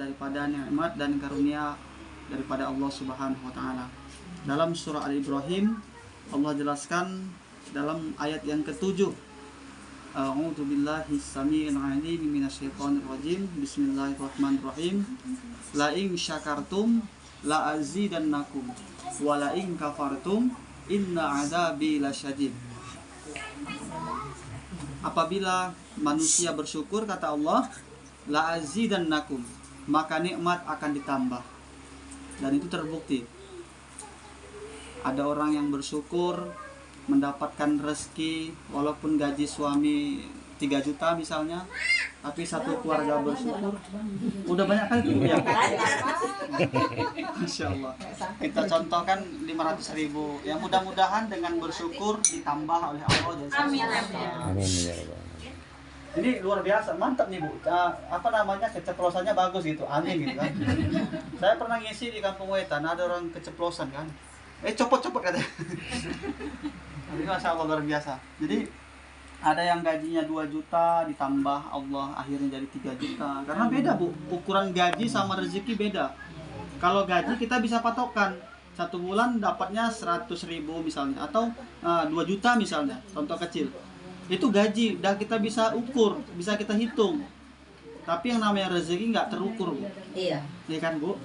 daripada nikmat dan karunia daripada Allah Subhanahu wa taala. Dalam surah Al-Ibrahim Allah jelaskan dalam ayat yang ke-7, A'udzu billahi samii'il 'aliim minasyaitonir rajim. Bismillahirrahmanirrahim. La in syakartum la azidannakum wa la in kafartum inna 'adzabi lasyadid. Apabila manusia bersyukur, kata Allah, la azidannakum, maka nikmat akan ditambah. Dan itu terbukti. Ada orang yang bersyukur mendapatkan rezeki walaupun gaji suami 3 juta misalnya, tapi satu keluarga bersyukur udah banyak kali itu ya. Masya Allah. Kita contohkan 500.000. Ya mudah-mudahan dengan bersyukur ditambah oleh Allah. Amin. Ini luar biasa, mantap nih Bu. Apa namanya, keceplosannya bagus gitu, amin gitu kan. Saya pernah ngisi di Kampung Wetan, ada orang keceplosan kan. Copot-copot katanya. Ini Masya Allah luar biasa. Jadi ada yang gajinya 2 juta ditambah Allah akhirnya jadi 3 juta. Karena beda Bu, ukuran gaji sama rezeki beda. Kalau gaji kita bisa patokan, 1 bulan dapatnya 100.000 misalnya, atau 2 juta misalnya, contoh kecil. Itu gaji, dan kita bisa ukur, bisa kita hitung. Tapi yang namanya rezeki nggak terukur Bu. Iya kan Bu?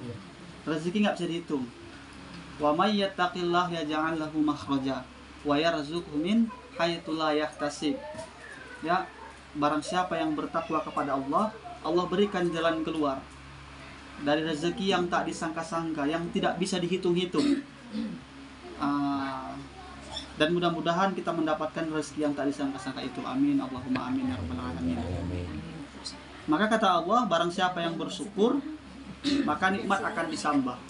Rezeki nggak bisa dihitung. Wa may yattaqillah yaj'al lahu makhraja wa yarzuqhu min haitsu la yahtasib. Ya, barang siapa yang bertakwa kepada Allah, Allah berikan jalan keluar dari rezeki yang tak disangka-sangka, yang tidak bisa dihitung-hitung. Dan mudah-mudahan kita mendapatkan rezeki yang tak disangka-sangka itu. Amin, Allahumma amin ya rabbal alamin. Maka kata Allah, barang siapa yang bersyukur, maka nikmat akan disambah.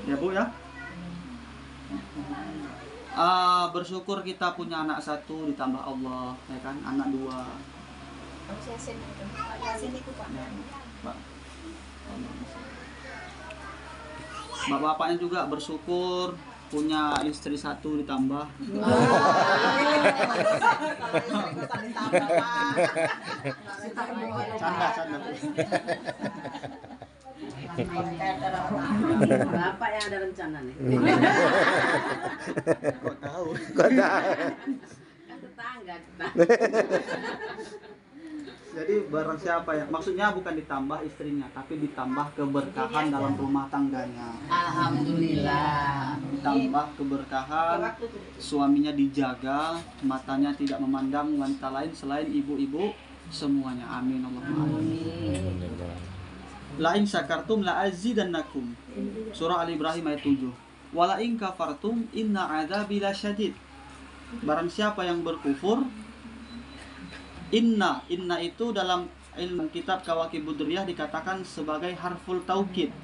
Ya Bu ya. Bersyukur kita punya anak 1 ditambah Allah, ya kan, anak 2. Bapak-bapaknya juga bersyukur punya istri 1 ditambah. Canda. Bapak yang ada rencana nih. Kok tahu? Kan tetangga kita. Jadi barang siapa yang, maksudnya bukan ditambah istrinya, tapi ditambah keberkahan dalam rumah tangganya. Alhamdulillah. Ditambah keberkahan, suaminya dijaga, matanya tidak memandang wanita lain selain ibu-ibu semuanya. Amin Allahumma amin. La in syakartum la azidannakum. Surah Al-Ibrahim ayat 7. Wa la in kafartum inna 'adzabi lasyadid. Barang siapa yang berkufur, inna itu dalam ilmu kitab Kawakibud Durriyah dikatakan sebagai harful taukid.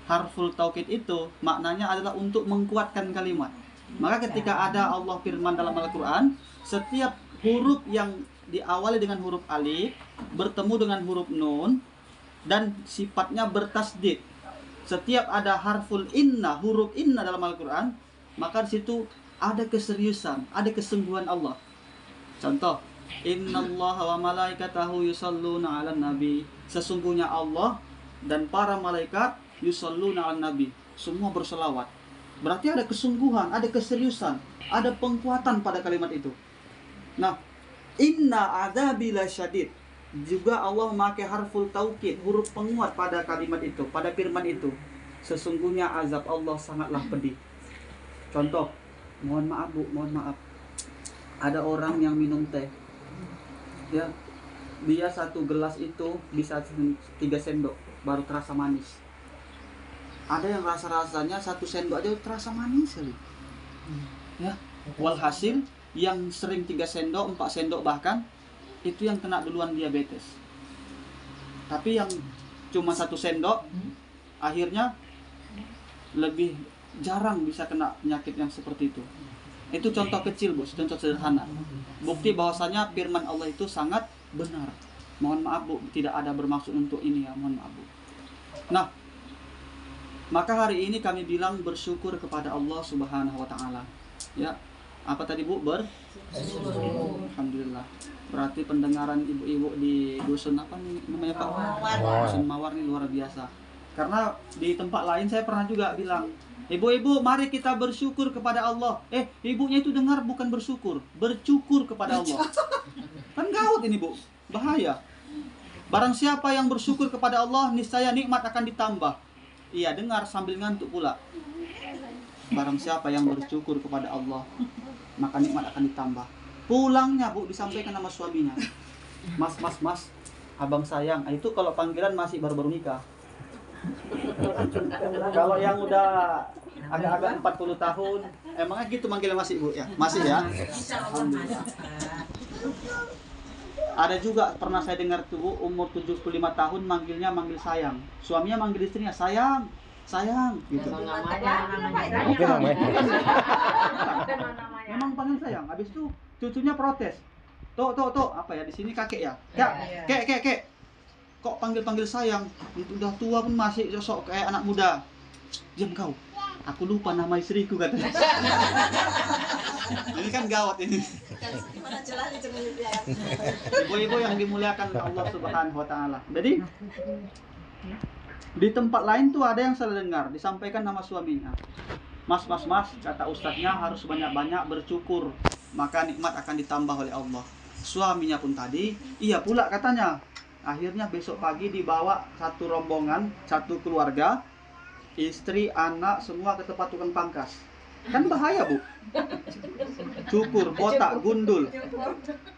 Harful taukid itu maknanya adalah untuk menguatkan kalimat. Maka ketika ada Allah firman dalam Al-Qur'an, setiap huruf yang diawali dengan huruf alif bertemu dengan huruf nun dan sifatnya bertasdid. Setiap ada harful inna, huruf inna dalam Al-Qur'an, maka di situ ada keseriusan, ada kesungguhan Allah. Contoh, innallaha wa malaikatahu yusholluna 'alan nabi. Sesungguhnya Allah dan para malaikat yusholluna 'alan nabi, semua berselawat. Berarti ada kesungguhan, ada keseriusan, ada penguatan pada kalimat itu. Nah, inna 'adzabi lasyadid, juga Allah memakai harful taukid, huruf penguat pada kalimat itu, pada firman itu. Sesungguhnya azab Allah sangatlah pedih. Contoh, mohon maaf Bu, mohon maaf. Ada orang yang minum teh, ya, dia 1 gelas itu bisa 3 sendok baru terasa manis. Ada yang rasa-rasanya 1 sendok aja terasa manis sekali. Ya, walhasil yang sering 3 sendok, 4 sendok bahkan, itu yang kena duluan diabetes. Tapi yang cuma 1 sendok akhirnya lebih jarang bisa kena penyakit yang seperti itu. Itu contoh kecil Bu, contoh sederhana. Bukti bahwasanya firman Allah itu sangat benar. Mohon maaf Bu, tidak ada bermaksud untuk ini ya, mohon maaf Bu. Nah, maka hari ini kami bilang bersyukur kepada Allah Subhanahu wa taala. Ya. Apa tadi Bu? Alhamdulillah. Berarti pendengaran ibu-ibu di dusun apa nih namanya Pak? Dusun Mawar nih luar biasa. Karena di tempat lain saya pernah juga bilang, ibu-ibu mari kita bersyukur kepada Allah. Ibunya itu dengar bukan bersyukur, bercukur kepada Allah. Kan gawat ini Bu, bahaya. Barang siapa yang bersyukur kepada Allah, niscaya nikmat akan ditambah. Iya, dengar sambil ngantuk pula. Barang siapa yang bersyukur kepada Allah, maka nikmat akan ditambah. Pulangnya Bu disampaikan sama suaminya, mas, abang sayang. Itu kalau panggilan masih baru-baru nikah. Kalau yang udah agak-agak 40 tahun, emangnya gitu manggilnya masih Bu ya? Masih ya? Ada juga pernah saya dengar tuh Bu, umur 75 tahun manggil sayang. Suaminya manggil istrinya sayang gitu. Memang panggil sayang. Habis itu cucunya protes. Tok, apa ya di sini kakek ya? Kek. Kok panggil sayang? Udah tua pun masih sosok kayak anak muda. Diam kau. Aku lupa nama istriku katanya. Ini kan gawat ini. Ibu-ibu yang dimuliakan Allah Subhanahu wa taala. Jadi di tempat lain tuh ada yang saya dengar disampaikan nama suaminya. Mas, kata ustadznya harus banyak-banyak bersyukur, maka nikmat akan ditambah oleh Allah. Suaminya pun tadi, iya pula katanya. Akhirnya besok pagi dibawa satu rombongan, satu keluarga, istri, anak, semua ke tempat tukang pangkas. Kan bahaya Bu. Cukur, botak, gundul.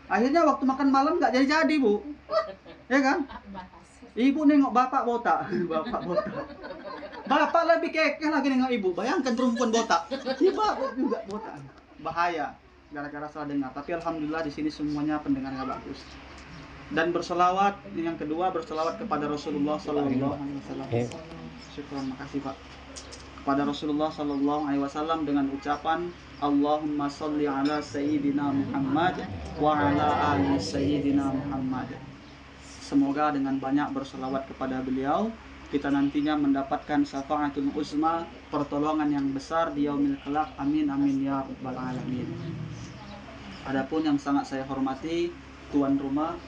Akhirnya waktu makan malam nggak jadi Bu. Ya kan? Ibu nengok bapak botak. Bapak lebih kekeh lagi nengok ibu. Bayangkan perempuan botak. Bapak juga botak. Bahaya. Gara-gara salah dengar. Tapi alhamdulillah di sini semuanya pendengarnya bagus. Dan berselawat, yang kedua berselawat kepada Rasulullah Sallallahu Alaihi Wasallam. Syukran, makasih Pak. Kepada Rasulullah Sallallahu Alaihi Wasallam dengan ucapan Allahumma salli ala Sayyidina Muhammad wa ala ali Sayyidina Muhammad. Semoga dengan banyak berselawat kepada beliau, kita nantinya mendapatkan syafaatul uzma, pertolongan yang besar di yaumil kelak. Amin amin ya rabbal alamin. Adapun yang sangat saya hormati tuan rumah,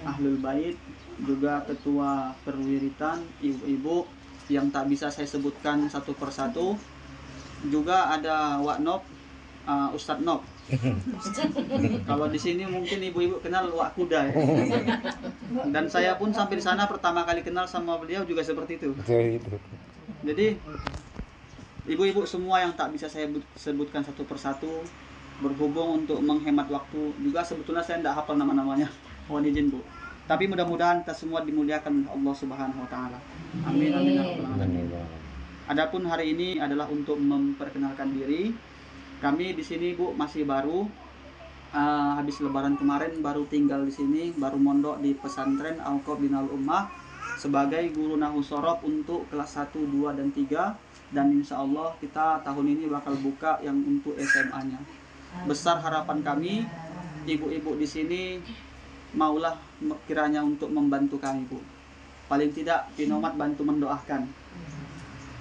ahlul bait, juga ketua perwiritan, ibu-ibu yang tak bisa saya sebutkan satu persatu. Juga ada Wak Nop, Ustadz Nop. Kalau di sini mungkin ibu-ibu kenal Wak Kuda ya. Dan saya pun sampai di sana pertama kali kenal sama beliau juga seperti itu. Jadi ibu-ibu semua yang tak bisa saya sebutkan satu persatu, berhubung untuk menghemat waktu, juga sebetulnya saya tidak hafal nama-namanya, mohon izin Bu. Tapi mudah-mudahan kita semua dimuliakan Allah Subhanahu wa taala. Amin amin ya rabbal alamin. Adapun hari ini adalah untuk memperkenalkan diri. Kami di sini Bu masih baru, habis lebaran kemarin baru tinggal di sini, baru mondok di pesantren Al-Qab Binal Ummah sebagai guru Nahwu Shorof untuk kelas 1, 2, dan 3. Dan insya Allah kita tahun ini bakal buka yang untuk SMA-nya. Besar harapan kami, ibu-ibu di sini maulah kiranya untuk membantu kami Bu. Paling tidak Pinomat bantu mendoakan.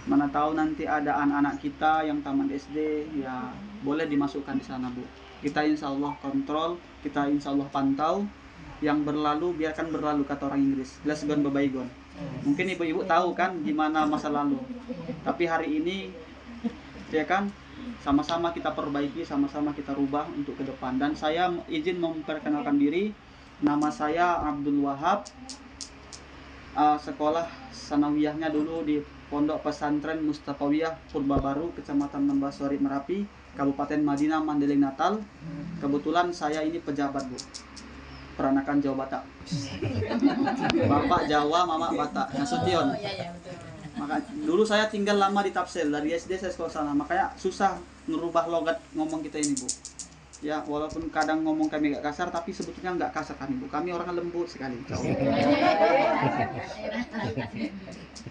Mana tahu nanti ada anak-anak kita yang taman SD, ya boleh dimasukkan di sana Bu. Kita insya Allah kontrol, kita insya Allah pantau. Yang berlalu biarkan berlalu, kata orang Inggris. Let's gone bye-bye. Mungkin ibu-ibu tahu kan gimana masa lalu. Tapi hari ini ya kan sama-sama kita perbaiki, sama-sama kita rubah untuk ke depan. Dan saya izin memperkenalkan diri. Nama saya Abdul Wahab. Sekolah sanawiyahnya dulu di Pondok Pesantren Mustafawiyah Purba Baru, Kecamatan Lembasori Merapi, Kabupaten Madinah, Mandailing, Natal. Kebetulan saya ini pejabat Bu, peranakan Jawa Batak. Bapak Jawa, Mama Batak, Nasution. Maka dulu saya tinggal lama di Tapsel, dari SD saya sekolah sana, makanya susah ngerubah logat ngomong kita ini Bu. Ya walaupun kadang ngomong kami agak kasar, tapi sebetulnya nggak kasar kami Bu. Kami orang lembut sekali.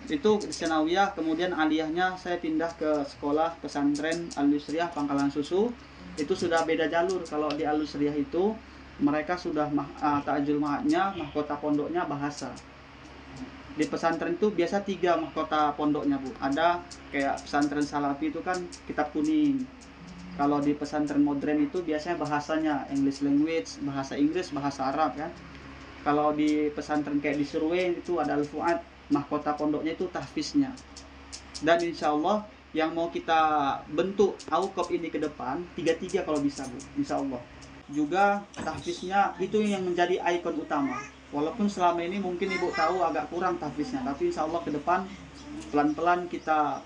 Itu Senawiyah, kemudian aliyahnya saya pindah ke sekolah pesantren Al-Yusriyah Pangkalan Susu. Itu sudah beda jalur. Kalau di Al-Yusriyah itu mereka sudah ta'ajul ma'adnya, mahkota pondoknya bahasa. Di pesantren itu biasa 3 mahkota pondoknya Bu. Ada kayak pesantren Salafi itu kan kitab kuning. Kalau di pesantren modern itu biasanya bahasanya English language, bahasa Inggris, bahasa Arab kan. Kalau di pesantren kayak di Surway itu ada Al-Fuad, mahkota pondoknya itu tahfiznya. Dan insya Allah yang mau kita bentuk AUKOP ini ke depan, 3-3 kalau bisa Bu, insya Allah. Juga tahfiznya itu yang menjadi ikon utama. Walaupun selama ini mungkin Ibu tahu agak kurang tahfiznya, tapi insya Allah ke depan pelan-pelan kita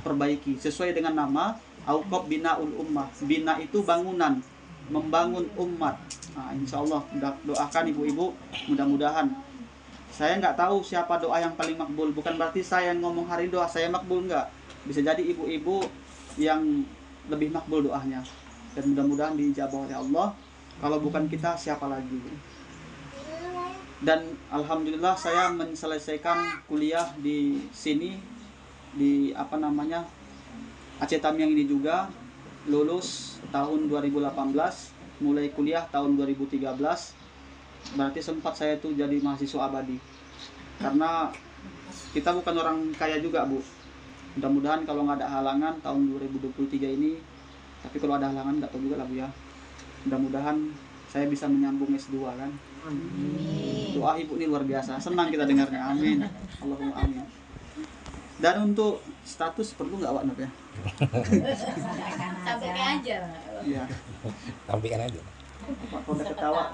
perbaiki sesuai dengan nama AUKOP Binaul Ummah. Bina itu bangunan, membangun umat. Nah, insya Allah doakan ibu-ibu, mudah-mudahan. Saya nggak tahu siapa doa yang paling makbul. Bukan berarti saya yang ngomong hari doa saya makbul, enggak. Bisa jadi ibu-ibu yang lebih makbul doanya. Dan mudah-mudahan diijabah oleh Allah. Kalau bukan kita, siapa lagi? Dan alhamdulillah saya menyelesaikan kuliah di sini, di Aceh Tamiang ini juga, lulus tahun 2018, mulai kuliah tahun 2013. Berarti sempat saya tuh jadi mahasiswa abadi. Karena kita bukan orang kaya juga Bu. Mudah-mudahan kalau nggak ada halangan tahun 2023 ini, tapi kalau ada halangan nggak tahu juga lah Bu ya. Mudah-mudahan saya bisa menyambung S2 kan. Amin. Doa ibu ini luar biasa, senang kita dengarnya. Amin. Allahumma amin. Dan untuk status perlu nggak Wak Nur ya? Sampaikan aja. Iya. Sampaikan aja. Pak Fonda ketawa.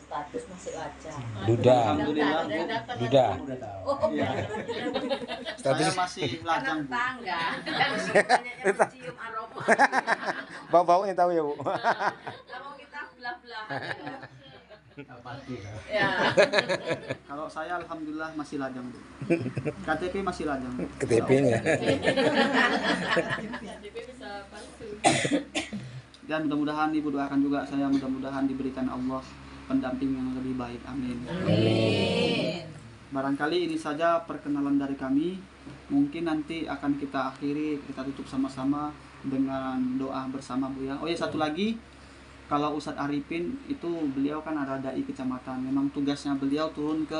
Status masih wajar. Duda. Alhamdulillah. Duda. Iya. Saya masih lajang Bu. Tangga. Banyaknya mencium aroma. Bau-baunya tahu ya Bu. Kalau kita belah-belah. Ya. Kalau saya alhamdulillah masih lajang Bu. KTP masih lajang. KTP-nya. KTP bisa palsu. Dan mudah-mudahan ibu doakan juga saya, mudah-mudahan diberikan Allah pendamping yang lebih baik. Amin. Amin. Barangkali ini saja perkenalan dari kami. Mungkin nanti akan kita akhiri, kita tutup sama-sama dengan doa bersama Bu ya. Oh ya, satu lagi, kalau Ustadz Arifin itu beliau kan ada dai kecamatan. Memang tugasnya beliau turun ke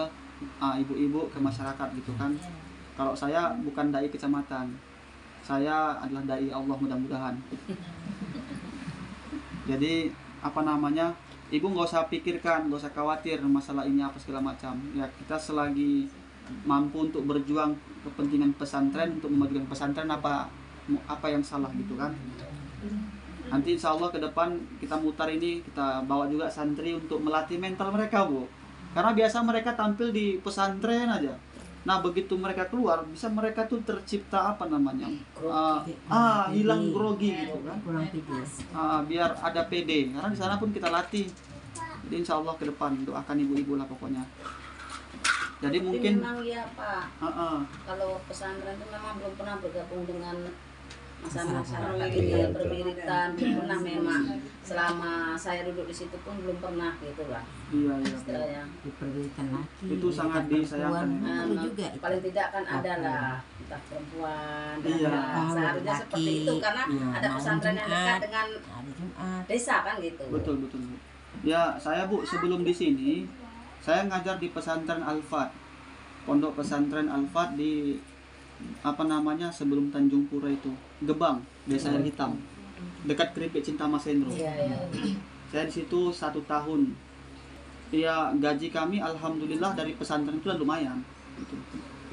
ibu-ibu, ke masyarakat gitu kan. Kalau saya bukan dai kecamatan, saya adalah dai Allah mudah-mudahan. Jadi ibu nggak usah pikirkan, nggak usah khawatir masalah ini apa segala macam. Ya kita selagi mampu untuk berjuang kepentingan pesantren, untuk memajukan pesantren, apa yang salah gitu kan. Nanti insya Allah ke depan kita mutar ini, kita bawa juga santri untuk melatih mental mereka Bu. Karena biasa mereka tampil di pesantren aja. Nah begitu mereka keluar, bisa mereka tuh tercipta hilang grogi gitu kan. Biar ada PD. Karena di sana pun kita latih. Jadi insya Allah ke depan doakan ibu-ibu lah pokoknya. Jadi mungkin memang ya Pak. Kalau pesantren itu memang belum pernah bergabung dengan masa-masa berbiritan, belum pernah memang. Selama saya duduk di situ pun belum pernah gitu lah. Iya. Istilahnya. Diperbaikan lagi. Itu sangat disayangkan. Juga paling tidak kan ada lah, entah perempuan, Iya. seharusnya seperti itu karena ada pesantren yang dekat dengan hari Jumat. desa kan gitu. Betul Bu. Ya saya Bu, sebelum di sini saya ngajar di pesantren Al-Fat, pondok pesantren Al-Fat di sebelum Tanjung Pura itu, Gebang, Desa Air Hitam, dekat Keripik Cinta Mas Hendro. Iya. Saya di situ 1 tahun. Ya gaji kami alhamdulillah dari pesantren itu lumayan. Gitu.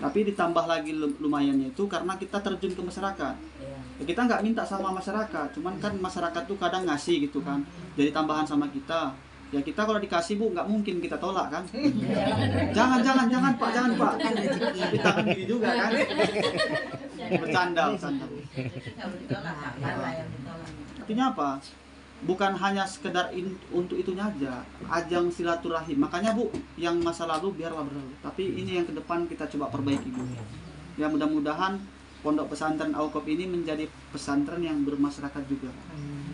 Tapi ditambah lagi lumayannya itu karena kita terjun ke masyarakat. Iya. Ya, kita nggak minta sama masyarakat, cuman kan masyarakat tuh kadang ngasih gitu kan, jadi tambahan sama kita. Ya kita kalau dikasih Bu nggak mungkin kita tolak kan. Jangan Pak, jangan Pak. Kita kan gini juga kan. Bercanda. Artinya apa? Bukan hanya sekedar untuk itunya aja, ajang silaturahim. Makanya Bu, yang masa lalu biarlah berlalu. Tapi ini yang ke depan kita coba perbaiki Bu. Ya mudah-mudahan pondok pesantren AUKOP ini menjadi pesantren yang bermasyarakat juga.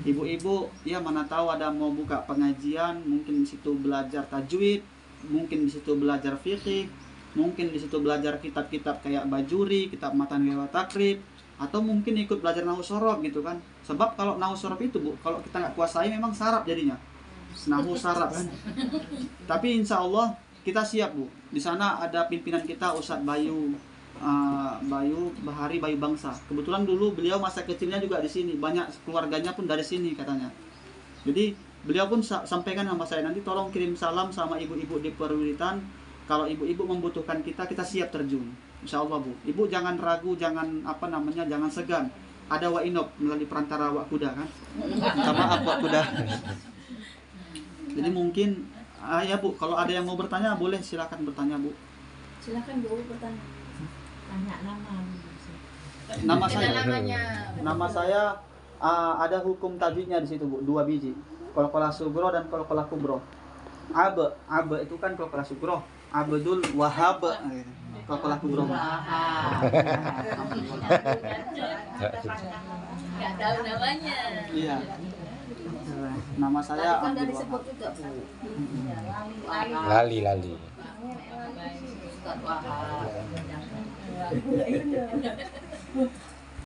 Ibu-ibu, ya mana tahu ada mau buka pengajian, mungkin di situ belajar tajwid, mungkin di situ belajar fikih, mungkin di situ belajar kitab-kitab kayak Bajuri, kitab Matan Dewa Takrib, atau mungkin ikut belajar Nahwu Shorof gitu kan. Sebab kalau Nahwu Shorof itu Bu, kalau kita nggak kuasai memang sarap jadinya. Nahwu sarap kan. Tapi insya Allah kita siap Bu. Di sana ada pimpinan kita Ustadz Bayu, Bayu Bahari Bayu Bangsa. Kebetulan dulu beliau masa kecilnya juga di sini, banyak keluarganya pun dari sini katanya. Jadi beliau pun sampaikan sama saya, nanti tolong kirim salam sama ibu-ibu di Perwiritan. Kalau ibu-ibu membutuhkan kita siap terjun. Insya Allah Bu. Ibu jangan ragu, jangan jangan segan. Ada Wainop melalui perantara Wak Kuda kan. Sama Wak Kuda. Jadi mungkin ya Bu, kalau ada yang mau bertanya boleh silakan bertanya Bu. Silakan Bu bertanya. Tanya nama. Nama saya ada hukum tajwidnya di situ Bu, 2 biji. Qalqalah sugro dan qalqalah kubro. Abe itu kan qalqalah sugro. Abdul Wahab. Qalqalah kubro. Enggak tahu namanya. Iya. Nama saya Tadi kan udah Abdul disebut Wahab. juga Bu. Lali. Ustaz Wahab.